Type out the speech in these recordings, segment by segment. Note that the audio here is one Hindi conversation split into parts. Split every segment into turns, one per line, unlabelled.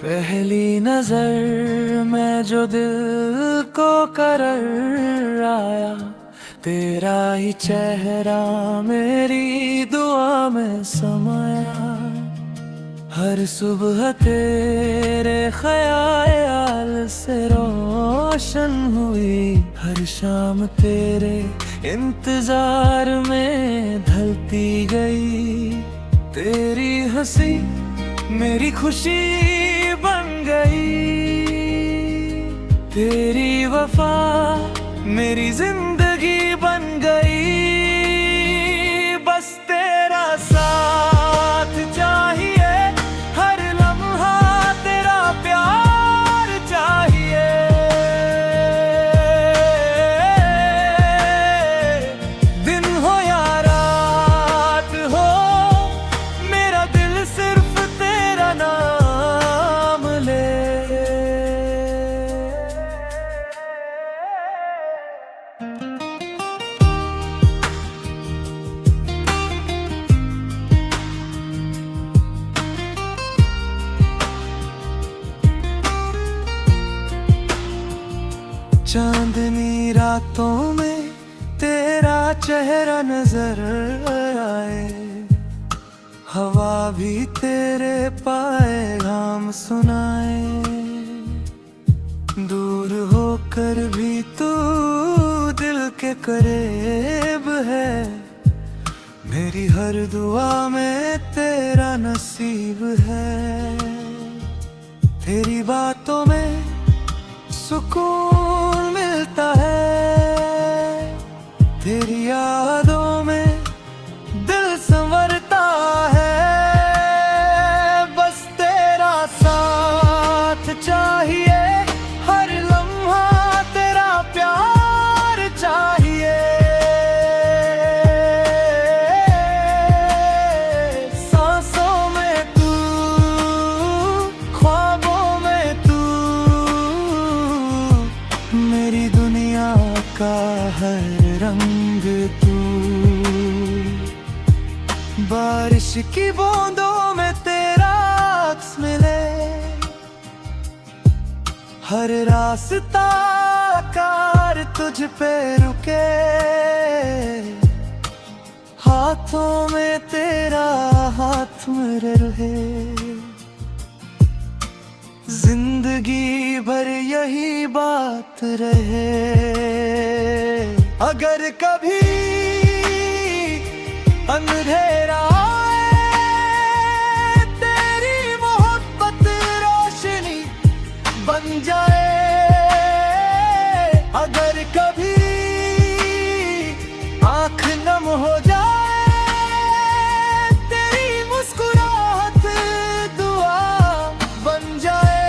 पहली नजर में जो दिल को करर आया, तेरा ही चेहरा मेरी दुआ में समाया। हर सुबह तेरे ख्याल से रोशन हुई, हर शाम तेरे इंतजार में ढलती गई। तेरी हंसी मेरी खुशी बन गई, तेरी वफा मेरी जिंदगी बन गई। बस तेरा साथ चाहिए, हर लम्हा तेरा प्यार चाहिए। दिन हो या रात हो, मेरा दिल सिर्फ तेरा नाम ले। चांदनी रातों में तेरा चेहरा नजर आए, हवा भी तेरे पाए घाम सुनाए। दूर होकर भी तू दिल के करीब है, मेरी हर दुआ में तेरा नसीब है। तेरी बातों में सुकून मिलता है, तेरी यादों में दिल संवरता है। बस तेरा साथ चाहिए, हर लम्हा तेरा प्यार चाहिए। सांसों में तू, ख्वाबों में तू, मेरी दुनिया का हर रंग तू। बारिश की बूंदों में तेरा अक्स मिले, हर रास्ता कार तुझ पे रुके। हाथों में तेरा हाथ मेरे रहे, जिंदगी भर यही बात रहे। अगर कभी अंधेरा आए, तेरी मोहब्बत रोशनी बन जाए। अगर कभी आँख नम हो जाए, तेरी मुस्कुराहट दुआ बन जाए।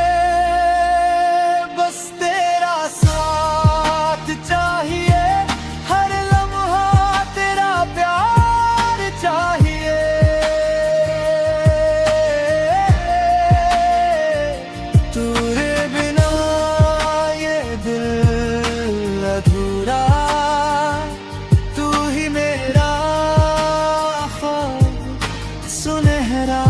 बस तेरा साथ चाहिए, हर लम्हा तेरा प्यार चाहिए। तेरे बिना ये दिल अधूरा, तू ही मेरा ख्वाब सुनहरा।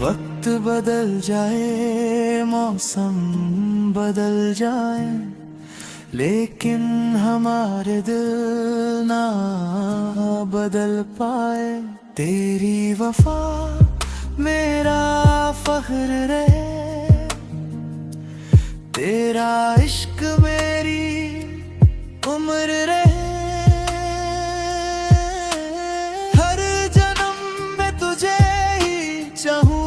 वक्त बदल जाए, मौसम बदल जाए, लेकिन हमारे दिल ना बदल पाए। तेरी वफा मेरा फख्र रहे, तेरा इश्क मेरी उम्र रहे। हर जन्म में तुझे ही चाहूं,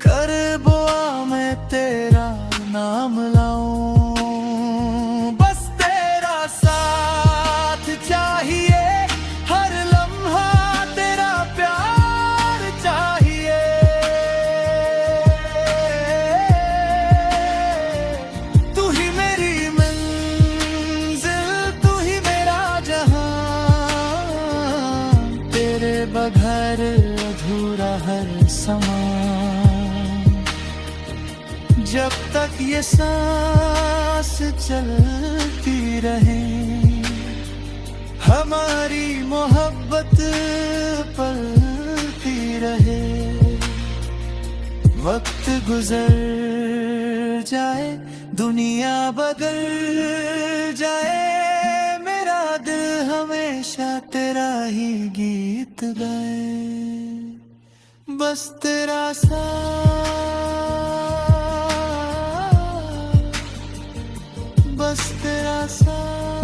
कर बुआ मैं तेरा नाम लाऊं। बस तेरा साथ चाहिए, हर लम्हा तेरा प्यार चाहिए। तू ही मेरी मंजिल, तू ही मेरा जहां, तेरे बगैर अधूरा हर समा। जब तक ये सांस चलती रहे, हमारी मोहब्बत पलती गुजर जाए, दुनिया बदल जाए, मेरा दिल हमेशा तेरा ही गीत गाए। बस तेरा साथ, बस तेरा साथ।